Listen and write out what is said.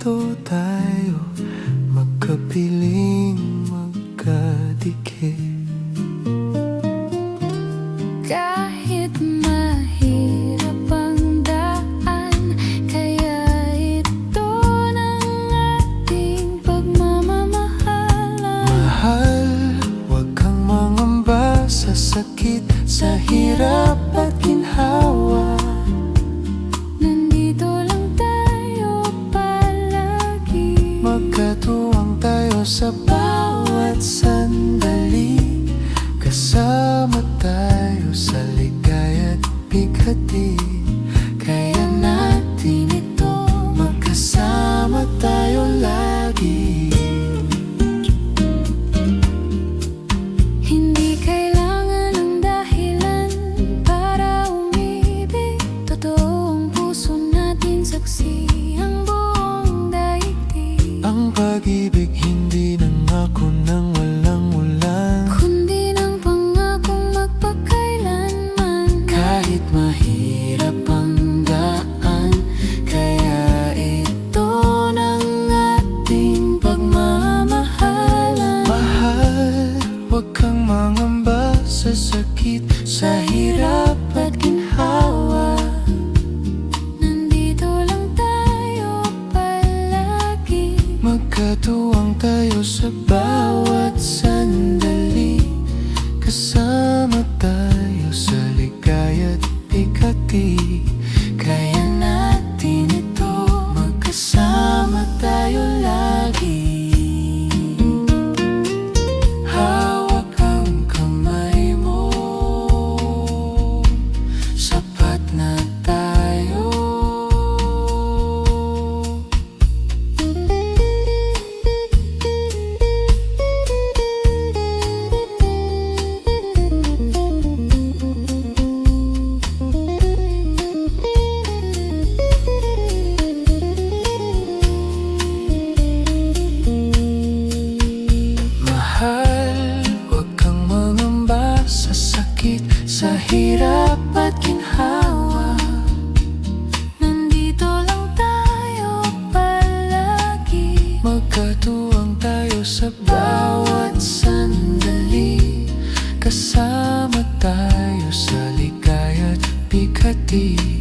narito tayo, magkapiling, magkadikit. Kahit mahirap ang daan, kaya ito ng ating pagmamamahalan. Mahal, huwag kang mangamba sa sakit, sa hirap at ginhawa. Nandito lang tayo palagi, Magkatuwang tayo sa bawat sandali, kasama tayo sa ligaya't bighati. Kaya natin ito, magkasama tayo lagi. hindi kailangan ng dahilan para umibig. Totoo ang puso natin, saksi ang buong daigdig. Ang pag-ibig hindi nangako ng walang ulan, Kundi ng pangakong magpakailanman. kahit mahirap ang daan, kaya ito ng ating pagmamahalan. Mahal, huwag kang mangamba sa sakit, sa hirap at ginhawa. Nandito lang tayo palagi, Magkatuwang tayo sa bawat sandali, kasama tayo sa ligaya't bighati. Kaya natin ito, magkasama tayo lagi. Hawak ang kamay mo, sapat na tayo. Mahal, huwag kang mangamba sa sakit, sa hirap at ginhawa. nandito lang tayo palagi, Magkatuwang tayo sa bawat sandali, kasama tayo sa ligaya't bighati.